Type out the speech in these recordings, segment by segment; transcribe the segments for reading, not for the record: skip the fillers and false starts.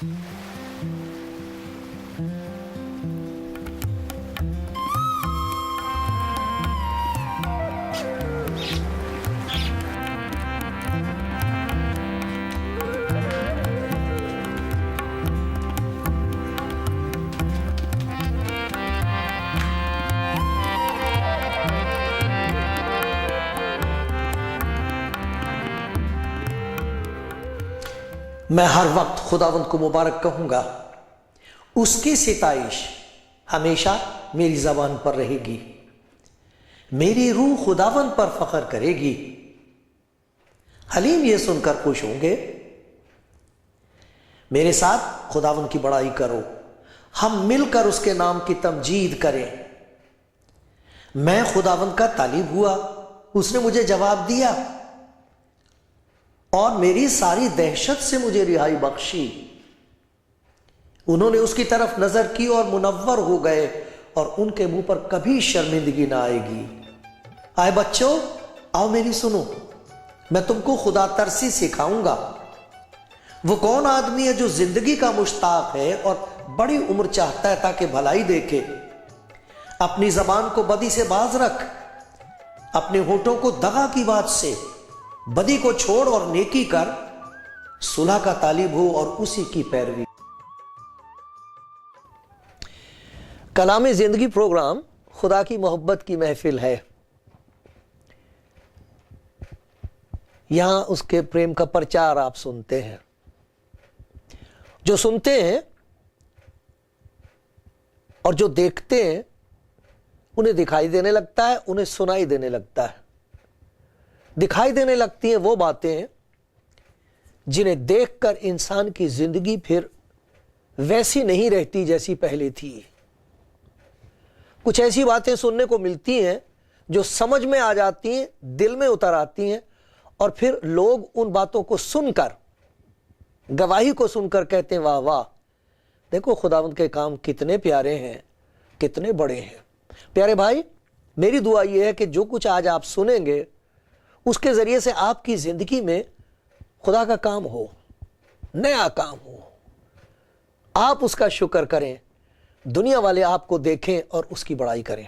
میں ہر وقت خداوند کو مبارک کہوں گا، اس کی ستائش ہمیشہ میری زبان پر رہے گی، میری روح خداوند پر فخر کرے گی۔ حلیم یہ سن کر خوش ہوں گے۔ میرے ساتھ خداوند کی بڑائی کرو، ہم مل کر اس کے نام کی تمجید کریں۔ میں خداوند کا طالب ہوا، اس نے مجھے جواب دیا اور میری ساری دہشت سے مجھے رہائی بخشی۔ انہوں نے اس کی طرف نظر کی اور منور ہو گئے، اور ان کے منہ پر کبھی شرمندگی نہ آئے گی۔ آئے بچوں، آؤ میری سنو، میں تم کو خدا ترسی سکھاؤں گا۔ وہ کون آدمی ہے جو زندگی کا مشتاق ہے اور بڑی عمر چاہتا ہے تاکہ بھلائی دیکھے؟ اپنی زبان کو بدی سے باز رکھ، اپنے ہونٹوں کو دغا کی بات سے، بدی کو چھوڑ اور نیکی کر، صلح کا طالب ہو اور اسی کی پیروی۔ کلام زندگی پروگرام خدا کی محبت کی محفل ہے۔ یہاں اس کے پریم کا پرچار آپ سنتے ہیں۔ جو سنتے ہیں اور جو دیکھتے ہیں انہیں دکھائی دینے لگتا ہے، انہیں سنائی دینے لگتا ہے۔ دکھائی دینے لگتی ہیں وہ باتیں جنہیں دیکھ کر انسان کی زندگی پھر ویسی نہیں رہتی جیسی پہلے تھی۔ کچھ ایسی باتیں سننے کو ملتی ہیں جو سمجھ میں آ جاتی ہیں، دل میں اتر آتی ہیں، اور پھر لوگ ان باتوں کو سن کر، گواہی کو سن کر کہتے ہیں واہ واہ، دیکھو خداوند کے کام کتنے پیارے ہیں، کتنے بڑے ہیں۔ پیارے بھائی، میری دعا یہ ہے کہ جو کچھ آج آپ سنیں گے اس کے ذریعے سے آپ کی زندگی میں خدا کا کام ہو، نیا کام ہو، آپ اس کا شکر کریں، دنیا والے آپ کو دیکھیں اور اس کی بڑائی کریں۔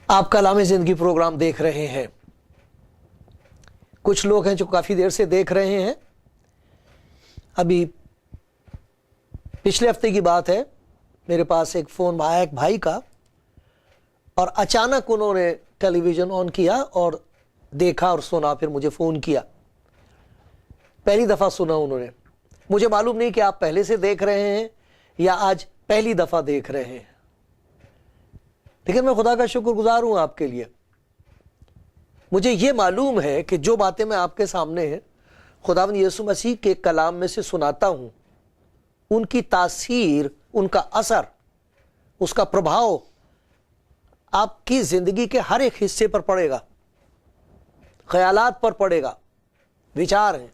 آپ کلام زندگی پروگرام دیکھ رہے ہیں۔ کچھ لوگ ہیں جو کافی دیر سے دیکھ رہے ہیں۔ ابھی پچھلے ہفتے کی بات ہے، میرے پاس ایک فون آیا ایک بھائی کا، اور اچانک انہوں نے ٹیلی ویژن آن کیا اور دیکھا اور سنا، پھر مجھے فون کیا۔ پہلی دفعہ سنا انہوں نے۔ مجھے معلوم نہیں کہ آپ پہلے سے دیکھ رہے ہیں یا آج پہلی دفعہ دیکھ رہے ہیں، لیکن میں خدا کا شکر گزار ہوں آپ کے لیے۔ مجھے یہ معلوم ہے کہ جو باتیں میں آپ کے سامنے ہیں خداوند یسوع مسیح کے کلام میں سے سناتا ہوں، ان کی تاثیر، ان کا اثر، اس کا پربھاؤ آپ کی زندگی کے ہر ایک حصے پر پڑے گا، خیالات پر پڑے گا، وچار ہیں،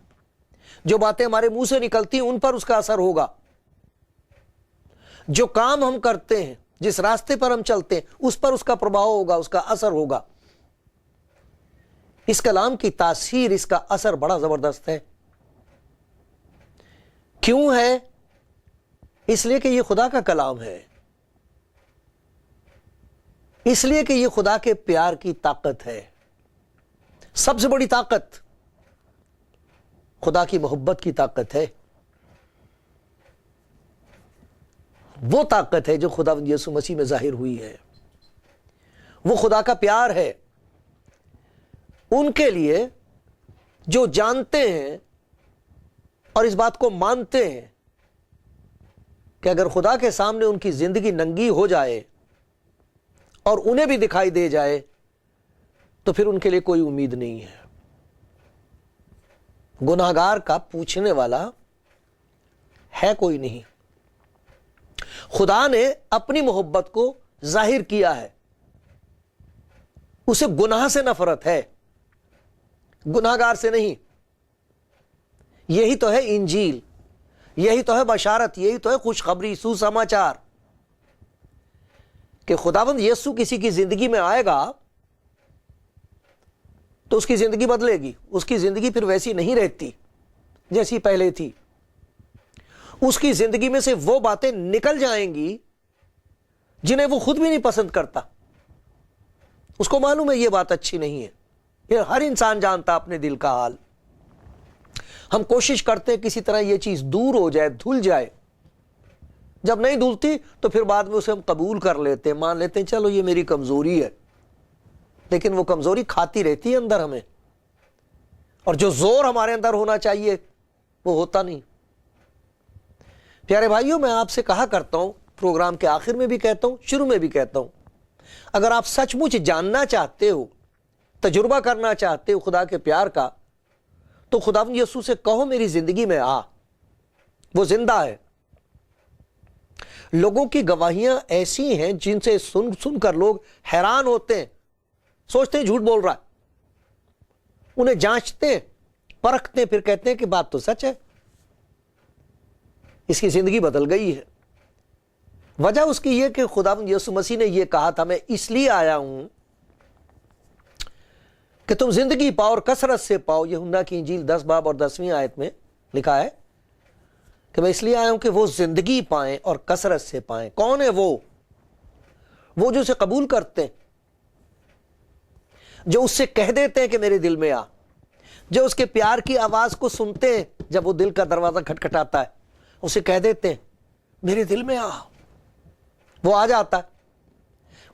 جو باتیں ہمارے منہ سے نکلتی ہیں ان پر اس کا اثر ہوگا، جو کام ہم کرتے ہیں، جس راستے پر ہم چلتے ہیں، اس پر اس کا پربھاؤ ہوگا، اس کا اثر ہوگا۔ اس کلام کی تاثیر، اس کا اثر بڑا زبردست ہے۔ کیوں ہے؟ اس لیے کہ یہ خدا کا کلام ہے، اس لیے کہ یہ خدا کے پیار کی طاقت ہے۔ سب سے بڑی طاقت خدا کی محبت کی طاقت ہے۔ وہ طاقت ہے جو خداوند یسوع مسیح میں ظاہر ہوئی ہے، وہ خدا کا پیار ہے ان کے لیے جو جانتے ہیں اور اس بات کو مانتے ہیں کہ اگر خدا کے سامنے ان کی زندگی ننگی ہو جائے اور انہیں بھی دکھائی دے جائے تو پھر ان کے لیے کوئی امید نہیں ہے. گناہگار کا پوچھنے والا ہے کوئی نہیں. خدا نے اپنی محبت کو ظاہر کیا ہے. اسے گناہ سے نفرت ہے, گناہگار سے نہیں. یہی تو ہے انجیل, یہی تو ہے بشارت, یہی تو ہے خوشخبری, سوسماچار کہ خداوند یسوع کسی کی زندگی میں آئے گا تو اس کی زندگی بدلے گی. اس کی زندگی پھر ویسی نہیں رہتی جیسی پہلے تھی. اس کی زندگی میں سے وہ باتیں نکل جائیں گی جنہیں وہ خود بھی نہیں پسند کرتا. اس کو معلوم ہے یہ بات اچھی نہیں ہے. یہ ہر انسان جانتا اپنے دل کا حال. ہم کوشش کرتے ہیں کسی طرح یہ چیز دور ہو جائے, دھل جائے. جب نہیں دھلتی تو پھر بعد میں اسے ہم قبول کر لیتے ہیں, مان لیتے ہیں چلو یہ میری کمزوری ہے. لیکن وہ کمزوری کھاتی رہتی ہے اندر ہمیں, اور جو زور ہمارے اندر ہونا چاہیے وہ ہوتا نہیں. پیارے بھائیوں, میں آپ سے کہا کرتا ہوں, پروگرام کے آخر میں بھی کہتا ہوں, شروع میں بھی کہتا ہوں, اگر آپ سچ مچ جاننا چاہتے ہو, تجربہ کرنا چاہتے ہو خدا کے پیار کا, تو خداوند یسوع سے کہو میری زندگی میں آ. وہ زندہ ہے. لوگوں کی گواہیاں ایسی ہیں جن سے سن کر لوگ حیران ہوتے ہیں, سوچتے ہیں جھوٹ بول رہا ہے. انہیں جانچتے ہیں, پرکھتے ہیں, پھر کہتے ہیں کہ بات تو سچ ہے, اس کی زندگی بدل گئی ہے. وجہ اس کی یہ کہ خداوند یسوع مسیح نے یہ کہا تھا, میں اس لیے آیا ہوں کہ تم زندگی پاؤ اور کثرت سے پاؤ. یوحنا کی انجیل 10 باب اور 10ویں آیت میں لکھا ہے کہ میں اس لیے آیا ہوں کہ وہ زندگی پائیں اور کثرت سے پائیں. کون ہے وہ جو اسے قبول کرتے ہیں, جو اس سے کہہ دیتے ہیں کہ میرے دل میں آ, جو اس کے پیار کی آواز کو سنتے ہیں جب وہ دل کا دروازہ کھٹکھٹاتا ہے, اسے کہہ دیتے ہیں میرے دل میں آ, وہ آ جاتا ہے.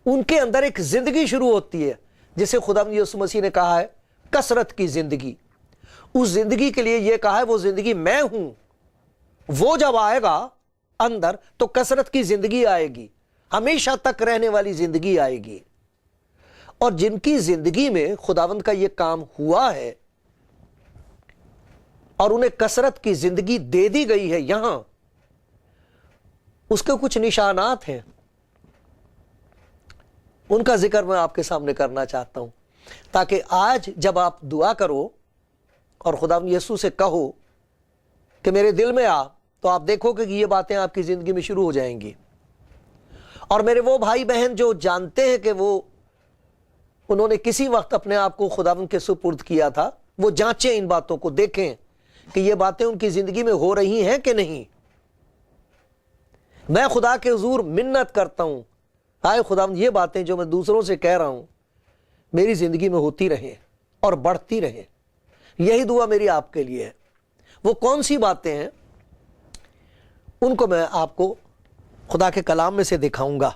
ان کے اندر ایک زندگی شروع ہوتی ہے جسے خداوند یسوع مسیح نے کہا ہے کثرت کی زندگی. اس زندگی کے لیے یہ کہا ہے وہ زندگی میں ہوں. وہ جب آئے گا اندر تو کثرت کی زندگی آئے گی, ہمیشہ تک رہنے والی زندگی آئے گی. اور جن کی زندگی میں خداوند کا یہ کام ہوا ہے اور انہیں کثرت کی زندگی دے دی گئی ہے, یہاں اس کے کچھ نشانات ہیں, ان کا ذکر میں آپ کے سامنے کرنا چاہتا ہوں, تاکہ آج جب آپ دعا کرو اور خداوند یسوع سے کہو کہ میرے دل میں آ, تو آپ دیکھو کہ یہ باتیں آپ کی زندگی میں شروع ہو جائیں گی. اور میرے وہ بھائی بہن جو جانتے ہیں کہ انہوں نے کسی وقت اپنے آپ کو خداوند کے سپرد کیا تھا, وہ جانچیں ان باتوں کو, دیکھیں کہ یہ باتیں ان کی زندگی میں ہو رہی ہیں کہ نہیں. میں خدا کے حضور منت کرتا ہوں, آئے خداوند یہ باتیں جو میں دوسروں سے کہہ رہا ہوں میری زندگی میں ہوتی رہیں اور بڑھتی رہیں. یہی دعا میری آپ کے لیے ہے. وہ کون سی باتیں ہیں ان کو میں آپ کو خدا کے کلام میں سے دکھاؤں گا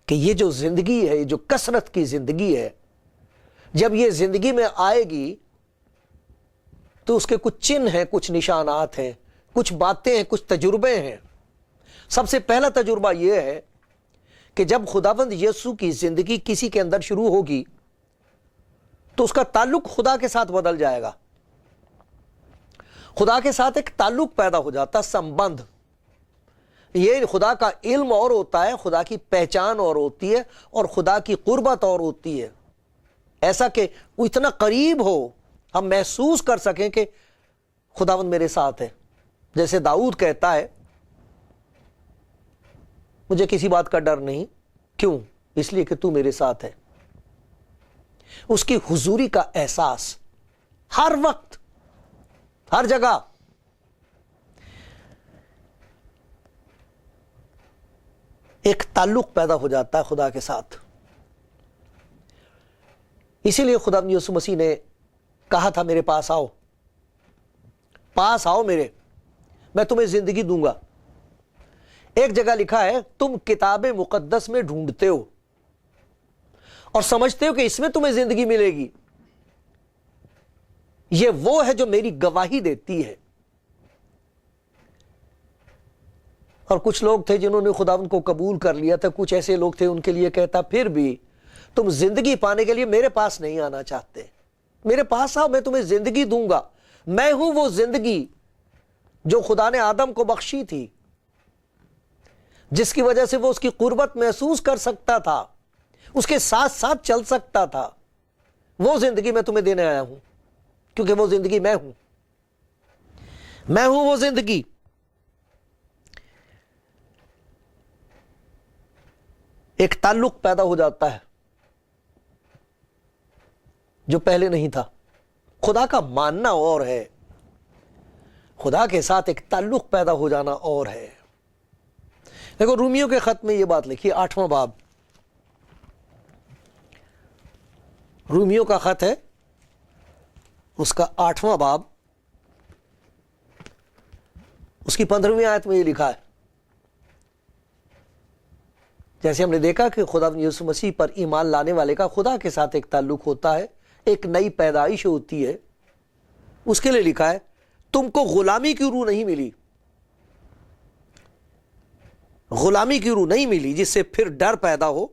کہ یہ جو زندگی ہے, یہ جو کثرت کی زندگی ہے, جب یہ زندگی میں آئے گی تو اس کے کچھ چن ہیں, کچھ نشانات ہیں, کچھ باتیں ہیں, کچھ تجربے ہیں. سب سے پہلا تجربہ یہ ہے کہ جب خداوند یسوع کی زندگی کسی کے اندر شروع ہوگی تو اس کا تعلق خدا کے ساتھ بدل جائے گا. خدا کے ساتھ ایک تعلق پیدا ہو جاتا, سمبندھ. یہ خدا کا علم اور ہوتا ہے, خدا کی پہچان اور ہوتی ہے, اور خدا کی قربت اور ہوتی ہے. ایسا کہ وہ اتنا قریب ہو, ہم محسوس کر سکیں کہ خداوند میرے ساتھ ہے. جیسے داؤد کہتا ہے مجھے کسی بات کا ڈر نہیں, کیوں؟ اس لیے کہ تو میرے ساتھ ہے. اس کی حضوری کا احساس ہر وقت, ہر جگہ. ایک تعلق پیدا ہو جاتا ہے خدا کے ساتھ. اسی لیے خدا یسوع مسیح نے کہا تھا میرے پاس آؤ, پاس آؤ میرے, میں تمہیں زندگی دوں گا. ایک جگہ لکھا ہے تم کتاب مقدس میں ڈھونڈتے ہو اور سمجھتے ہو کہ اس میں تمہیں زندگی ملے گی. یہ وہ ہے جو میری گواہی دیتی ہے. اور کچھ لوگ تھے جنہوں نے خداوند کو قبول کر لیا تھا، کچھ ایسے لوگ تھے ان کے لیے کہتا پھر بھی تم زندگی پانے کے لیے میرے پاس نہیں آنا چاہتے، میرے پاس آؤ، میں تمہیں زندگی دوں گا، میں ہوں وہ زندگی جو خدا نے آدم کو بخشی تھی، جس کی وجہ سے وہ اس کی قربت محسوس کر سکتا تھا، اس کے ساتھ ساتھ چل سکتا تھا۔ وہ زندگی میں تمہیں دینے آیا ہوں، کیونکہ وہ زندگی میں ہوں، میں ہوں وہ زندگی۔ ایک تعلق پیدا ہو جاتا ہے جو پہلے نہیں تھا۔ خدا کا ماننا اور ہے، خدا کے ساتھ ایک تعلق پیدا ہو جانا اور ہے۔ دیکھو رومیوں کے خط میں یہ بات لکھی، 8واں باب، رومیوں کا خط ہے، اس کا 8واں باب، اس کی 15ویں آیت میں یہ لکھا ہے، جیسے ہم نے دیکھا کہ خدا یسوع مسیح پر ایمان لانے والے کا خدا کے ساتھ ایک تعلق ہوتا ہے، ایک نئی پیدائش ہوتی ہے۔ اس کے لیے لکھا ہے تم کو غلامی کی روح نہیں ملی، غلامی کی روح نہیں ملی جس سے پھر ڈر پیدا ہو،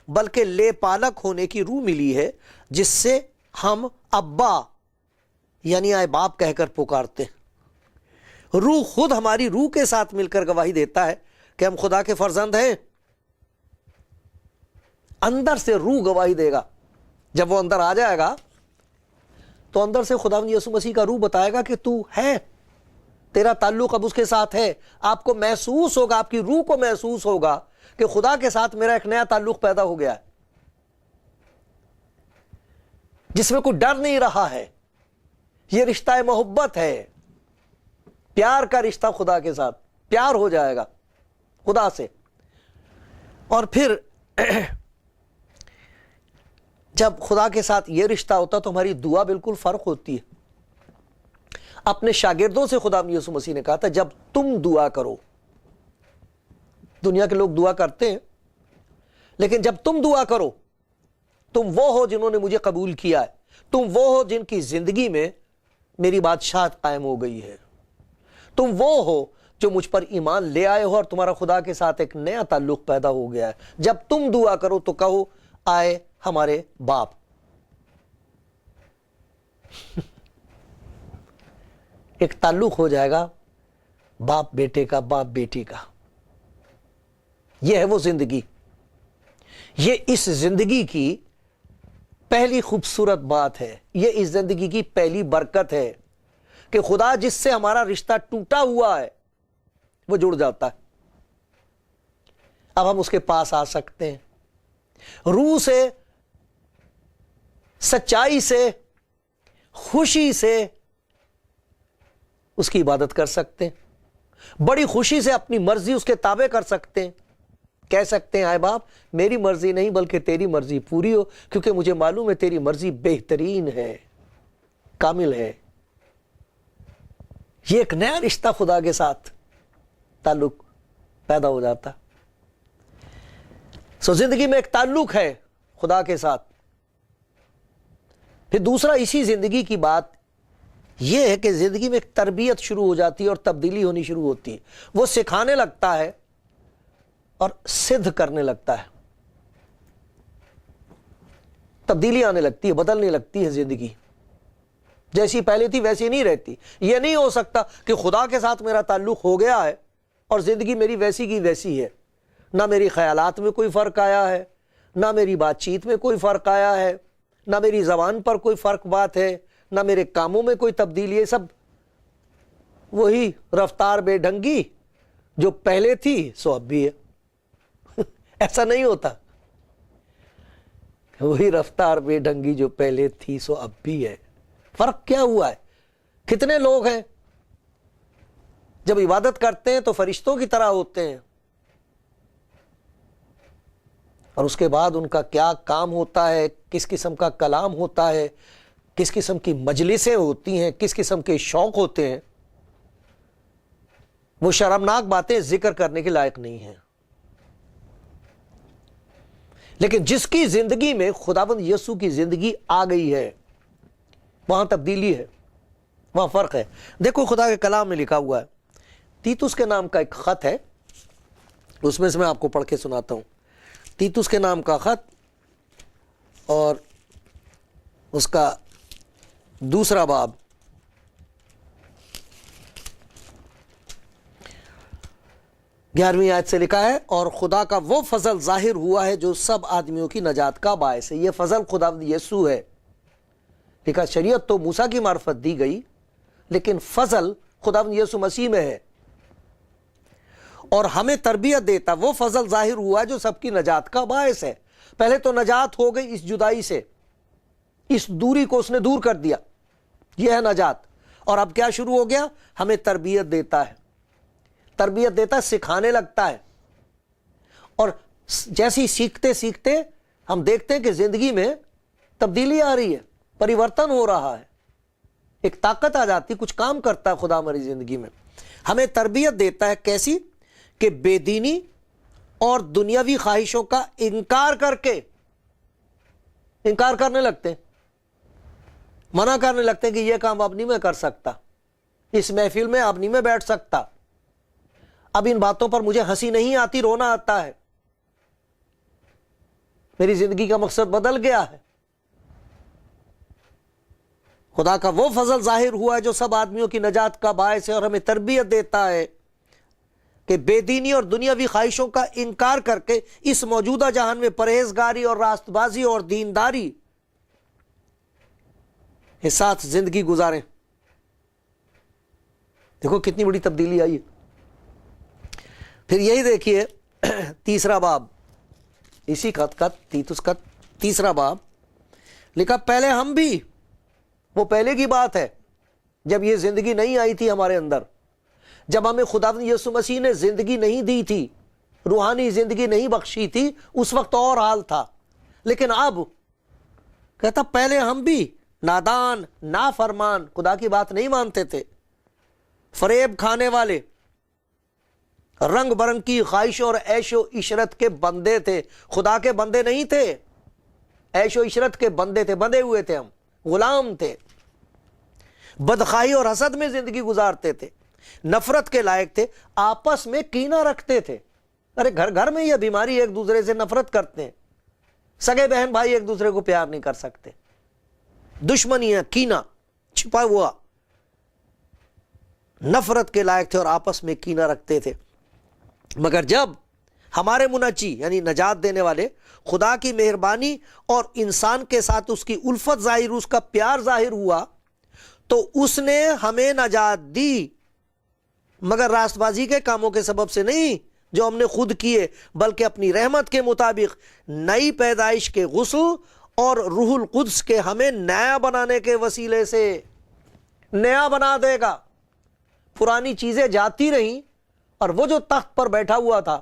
بلکہ لے پالک ہونے کی روح ملی ہے جس سے ہم ابا یعنی آئے باپ کہہ کر پکارتے ہیں۔ روح خود ہماری روح کے ساتھ مل کر گواہی دیتا ہے کہ ہم خدا کے فرزند ہیں۔ اندر سے روح گواہی دے گا، جب وہ اندر آ جائے گا تو اندر سے خداوند یسوع مسیح کا روح بتائے گا کہ تو ہے، تیرا تعلق اب اس کے ساتھ ہے۔ آپ کو محسوس ہوگا، آپ کی روح کو محسوس ہوگا کہ خدا کے ساتھ میرا ایک نیا تعلق پیدا ہو گیا ہے، جس میں کوئی ڈر نہیں رہا ہے۔ یہ رشتہ محبت ہے، پیار کا رشتہ خدا کے ساتھ، پیار ہو جائے گا خدا سے۔ اور پھر جب خدا کے ساتھ یہ رشتہ ہوتا تو ہماری دعا بالکل فرق ہوتی ہے۔ اپنے شاگردوں سے خدا یسوع مسیح نے کہا تھا جب تم دعا کرو، دنیا کے لوگ دعا کرتے ہیں، لیکن جب تم دعا کرو، تم وہ ہو جنہوں نے مجھے قبول کیا ہے، تم وہ ہو جن کی زندگی میں میری بادشاہت قائم ہو گئی ہے، تم وہ ہو جو مجھ پر ایمان لے آئے ہو اور تمہارا خدا کے ساتھ ایک نیا تعلق پیدا ہو گیا ہے۔ جب تم دعا کرو تو کہو آئے ہمارے باپ۔ ایک تعلق ہو جائے گا باپ بیٹے کا، باپ بیٹی کا۔ یہ ہے وہ زندگی، یہ اس زندگی کی پہلی خوبصورت بات ہے، یہ اس زندگی کی پہلی برکت ہے کہ خدا جس سے ہمارا رشتہ ٹوٹا ہوا ہے وہ جڑ جاتا ہے۔ اب ہم اس کے پاس آ سکتے ہیں، روح سے، سچائی سے، خوشی سے اس کی عبادت کر سکتے ہیں، بڑی خوشی سے اپنی مرضی اس کے تابع کر سکتے ہیں، کہہ سکتے ہیں آئے باپ میری مرضی نہیں بلکہ تیری مرضی پوری ہو، کیونکہ مجھے معلوم ہے تیری مرضی بہترین ہے، کامل ہے۔ یہ ایک نیا رشتہ خدا کے ساتھ تعلق پیدا ہو جاتا۔ زندگی میں ایک تعلق ہے خدا کے ساتھ۔ پھر دوسرا اسی زندگی کی بات یہ ہے کہ زندگی میں ایک تربیت شروع ہو جاتی ہے اور تبدیلی ہونی شروع ہوتی ہے۔ وہ سکھانے لگتا ہے اور سدھ کرنے لگتا ہے، تبدیلی آنے لگتی ہے، بدلنے لگتی ہے زندگی، جیسی پہلے تھی ویسی نہیں رہتی۔ یہ نہیں ہو سکتا کہ خدا کے ساتھ میرا تعلق ہو گیا ہے اور زندگی میری ویسی کی ویسی ہے، نہ میری خیالات میں کوئی فرق آیا ہے، نہ میری بات چیت میں کوئی فرق آیا ہے، نہ میری زبان پر کوئی فرق بات ہے، نہ میرے کاموں میں کوئی تبدیلی ہے، سب وہی رفتار بے ڈھنگی جو پہلے تھی سو اب بھی ہے۔ ایسا نہیں ہوتا، وہی رفتار بے ڈھنگی جو پہلے تھی سو اب بھی ہے۔ فرق کیا ہوا ہے؟ کتنے لوگ ہیں جب عبادت کرتے ہیں تو فرشتوں کی طرح ہوتے ہیں، اور اس کے بعد ان کا کیا کام ہوتا ہے، کس قسم کا کلام ہوتا ہے، کس قسم کی مجلسیں ہوتی ہیں، کس قسم کے شوق ہوتے ہیں، وہ شرمناک باتیں ذکر کرنے کے لائق نہیں ہیں۔ لیکن جس کی زندگی میں خداوند یسوع کی زندگی آ گئی ہے وہاں تبدیلی ہے، وہاں فرق ہے۔ دیکھو خدا کے کلام میں لکھا ہوا ہے، تیتس کے نام کا ایک خط ہے، اس میں سے میں آپ کو پڑھ کے سناتا ہوں. تیتس کے نام کا خط اور اس کا دوسرا باب. گیارہویں آیت سے لکھا ہے، اور خدا کا وہ فضل ظاہر ہوا ہے جو سب آدمیوں کی نجات کا باعث ہے. یہ فضل خدا یسوع ہے. لکھا شریعت تو موسیٰ کی معرفت دی گئی، لیکن فضل خدا یسوع مسیح میں ہے، اور ہمیں تربیت دیتا. وہ فضل ظاہر ہوا ہے جو سب کی نجات کا باعث ہے. پہلے تو نجات ہو گئی اس جدائی سے، اس دوری کو اس نے دور کر دیا، یہ ہے نجات. اور اب کیا شروع ہو گیا؟ ہمیں تربیت دیتا ہے. تربیت دیتا ہے، سکھانے لگتا ہے. اور جیسی سیکھتے سیکھتے ہم دیکھتے ہیں کہ زندگی میں تبدیلی آ رہی ہے، پریورتن ہو رہا ہے، ایک طاقت آ جاتی، کچھ کام کرتا ہے خدا ہماری زندگی میں. ہمیں تربیت دیتا ہے کیسی؟ کہ بے دینی اور دنیاوی خواہشوں کا انکار کر کے، انکار کرنے لگتے ہیں، منع کرنے لگتے ہیں کہ یہ کام اب نہیں میں کر سکتا، اس محفل میں اب نہیں میں بیٹھ سکتا، اب ان باتوں پر مجھے ہنسی نہیں آتی، رونا آتا ہے، میری زندگی کا مقصد بدل گیا ہے. خدا کا وہ فضل ظاہر ہوا ہے جو سب آدمیوں کی نجات کا باعث ہے، اور ہمیں تربیت دیتا ہے کہ بے دینی اور دنیاوی خواہشوں کا انکار کر کے اس موجودہ جہان میں پرہیزگاری اور راست بازی اور دینداری کے ساتھ زندگی گزاریں. دیکھو کتنی بڑی تبدیلی آئی ہے. پھر یہی دیکھیے تیسرا باب، اسی خط کا تیتس کا تیسرا باب لکھا، پہلے ہم بھی، وہ پہلے کی بات ہے جب یہ زندگی نہیں آئی تھی ہمارے اندر، جب ہمیں خدا یسوع مسیح نے زندگی نہیں دی تھی، روحانی زندگی نہیں بخشی تھی، اس وقت اور حال تھا. لیکن اب کہتا پہلے ہم بھی نادان، نافرمان، خدا کی بات نہیں مانتے تھے، فریب کھانے والے، رنگ برنگ کی خواہشوں اور عیش و عشرت کے بندے تھے. خدا کے بندے نہیں تھے، عیش و عشرت کے بندے تھے، بندے ہوئے تھے، ہم غلام تھے، بدخواہی اور حسد میں زندگی گزارتے تھے، نفرت کے لائق تھے، آپس میں کینہ رکھتے تھے. ارے گھر گھر میں یہ بیماری، ایک دوسرے سے نفرت کرتے ہیں، سگے بہن بھائی ایک دوسرے کو پیار نہیں کر سکتے، دشمنیاں، کینہ چھپا ہوا، نفرت کے لائق تھے اور آپس میں کینہ رکھتے تھے. مگر جب ہمارے منجی یعنی نجات دینے والے خدا کی مہربانی اور انسان کے ساتھ اس کی الفت ظاہر، اس کا پیار ظاہر ہوا، تو اس نے ہمیں نجات دی، مگر راست بازی کے کاموں کے سبب سے نہیں جو ہم نے خود کیے، بلکہ اپنی رحمت کے مطابق نئی پیدائش کے غسل اور روح القدس کے ہمیں نیا بنانے کے وسیلے سے. نیا بنا دے گا. پرانی چیزیں جاتی رہیں، اور وہ جو تخت پر بیٹھا ہوا تھا،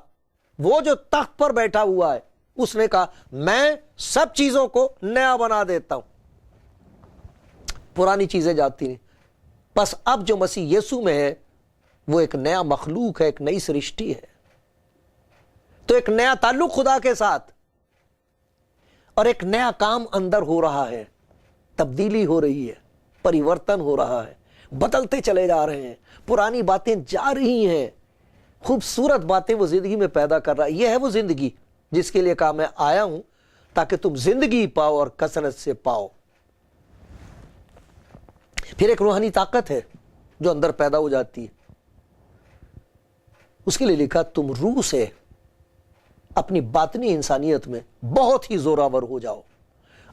وہ جو تخت پر بیٹھا ہوا ہے، اس نے کہا میں سب چیزوں کو نیا بنا دیتا ہوں. پرانی چیزیں جاتی نہیں. بس اب جو مسیح یسوع میں ہے وہ ایک نیا مخلوق ہے، ایک نئی سرشٹی ہے. تو ایک نیا تعلق خدا کے ساتھ، اور ایک نیا کام اندر ہو رہا ہے، تبدیلی ہو رہی ہے، پریورتن ہو رہا ہے، بدلتے چلے جا رہے ہیں، پرانی باتیں جا رہی ہیں، خوبصورت باتیں وہ زندگی میں پیدا کر رہا ہے. یہ ہے وہ زندگی جس کے لیے کہا میں آیا ہوں تاکہ تم زندگی پاؤ اور کثرت سے پاؤ. پھر ایک روحانی طاقت ہے جو اندر پیدا ہو جاتی ہے. اس کے لیے لکھا تم روح سے اپنی باطنی انسانیت میں بہت ہی زوراور ہو جاؤ.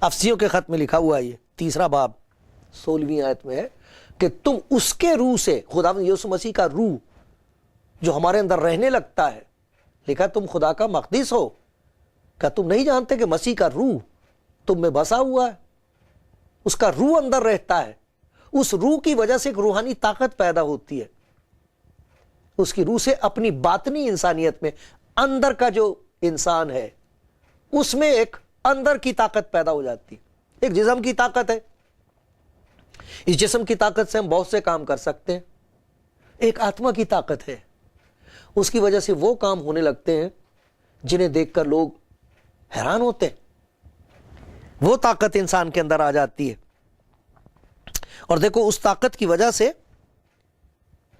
افسیوں کے خط میں لکھا ہوا ہے، یہ تیسرا باب 16ویں آیت میں ہے کہ تم اس کے روح سے، خدا یسوع مسیح کا روح جو ہمارے اندر رہنے لگتا ہے. لکھا تم خدا کا مقدس ہو. کیا تم نہیں جانتے کہ مسیح کا روح تم میں بسا ہوا ہے؟ اس کا روح اندر رہتا ہے. اس روح کی وجہ سے ایک روحانی طاقت پیدا ہوتی ہے. اس کی روح سے اپنی باطنی انسانیت میں، اندر کا جو انسان ہے اس میں ایک اندر کی طاقت پیدا ہو جاتی ہے. ایک جسم کی طاقت ہے، اس جسم کی طاقت سے ہم بہت سے کام کر سکتے ہیں. ایک آتما کی طاقت ہے، اس کی وجہ سے وہ کام ہونے لگتے ہیں جنہیں دیکھ کر لوگ حیران ہوتے ہیں. وہ طاقت انسان کے اندر آ جاتی ہے. اور دیکھو اس طاقت کی وجہ سے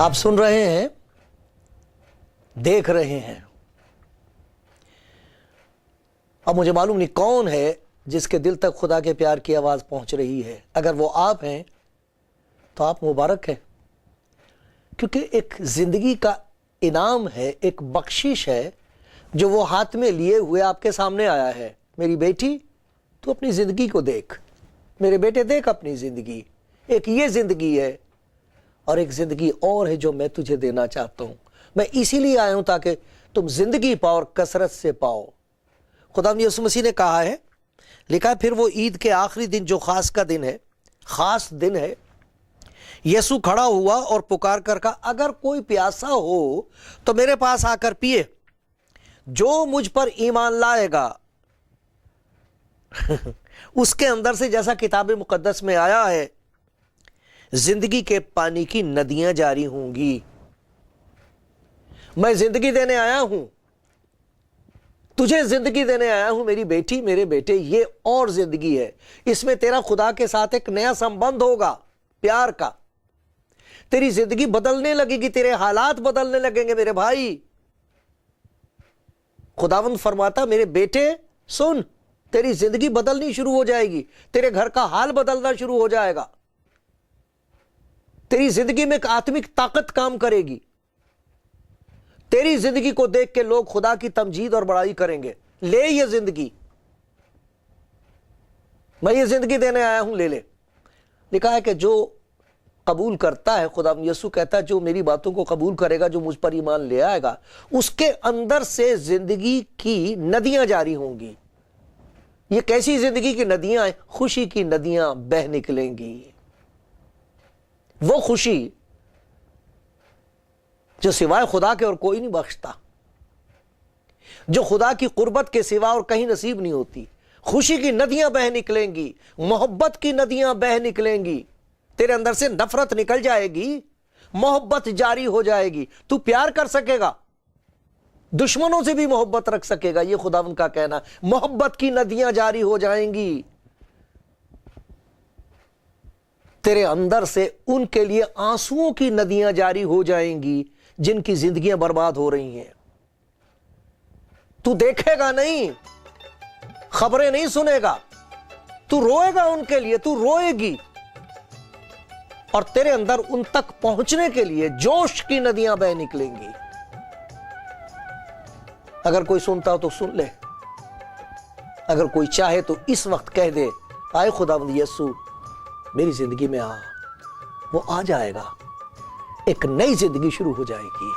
آپ سن رہے ہیں، دیکھ رہے ہیں. اب مجھے معلوم نہیں کون ہے جس کے دل تک خدا کے پیار کی آواز پہنچ رہی ہے. اگر وہ آپ ہیں تو آپ مبارک ہیں، کیونکہ ایک زندگی کا انعام ہے، ایک بخشش ہے جو وہ ہاتھ میں لیے ہوئے آپ کے سامنے آیا ہے. میری بیٹی، تو اپنی زندگی کو دیکھ. میرے بیٹے، دیکھ اپنی زندگی. ایک یہ زندگی ہے اور ایک زندگی اور ہے جو میں تجھے دینا چاہتا ہوں. میں اسی لیے آیا ہوں تاکہ تم زندگی پاؤ اور کثرت سے پاؤ. خدا یسوع مسیح نے کہا ہے، لکھا ہے، پھر وہ عید کے آخری دن جو خاص کا دن ہے، خاص دن ہے، یسوع کھڑا ہوا اور پکار کر کہا، اگر کوئی پیاسا ہو تو میرے پاس آ کر پیے. جو مجھ پر ایمان لائے گا اس کے اندر سے، جیسا کتاب مقدس میں آیا ہے، زندگی کے پانی کی ندیاں جاری ہوں گی. میں زندگی دینے آیا ہوں، تجھے زندگی دینے آیا ہوں میری بیٹی، میرے بیٹے. یہ اور زندگی ہے، اس میں تیرا خدا کے ساتھ ایک نیا سمبند ہوگا، پیار کا. تیری زندگی بدلنے لگے گی، تیرے حالات بدلنے لگیں گے میرے بھائی. خداوند فرماتا، میرے بیٹے سن، تیری زندگی بدلنی شروع ہو جائے گی، تیرے گھر کا حال بدلنا شروع ہو جائے گا، تیری زندگی میں ایک آتمک طاقت کام کرے گی. تیری زندگی کو دیکھ کے لوگ خدا کی تمجید اور بڑائی کریں گے. لے یہ زندگی، میں یہ زندگی دینے آیا ہوں، لے لے. لکھا ہے کہ جو قبول کرتا ہے، خدا یسوع کہتا ہے، جو میری باتوں کو قبول کرے گا، جو مجھ پر ایمان لے آئے گا، اس کے اندر سے زندگی کی ندیاں جاری ہوں گی. یہ کیسی زندگی کی ندیاں ہیں؟ خوشی کی ندیاں بہہ نکلیں گی. وہ خوشی جو سوائے خدا کے اور کوئی نہیں بخشتا، جو خدا کی قربت کے سوا اور کہیں نصیب نہیں ہوتی. خوشی کی ندیاں بہہ نکلیں گی، محبت کی ندیاں بہہ نکلیں گی. تیرے اندر سے نفرت نکل جائے گی، محبت جاری ہو جائے گی. تو پیار کر سکے گا، دشمنوں سے بھی محبت رکھ سکے گا. یہ خداوند کا کہنا. محبت کی ندیاں جاری ہو جائیں گی. تیرے اندر سے ان کے لیے آنسوؤں کی ندیاں جاری ہو جائیں گی جن کی زندگیاں برباد ہو رہی ہیں. تو دیکھے گا نہیں، خبریں نہیں سنے گا، تو روئے گا ان کے لیے، تو روئے گی. اور تیرے اندر ان تک پہنچنے کے لیے جوش کی ندیاں بہہ نکلیں گی. اگر کوئی سنتا ہو تو سن لے، اگر کوئی چاہے تو اس وقت کہہ دے، آئے خداوند یسوع میری زندگی میں آ. وہ آ جائے گا، ایک نئی زندگی شروع ہو جائے گی.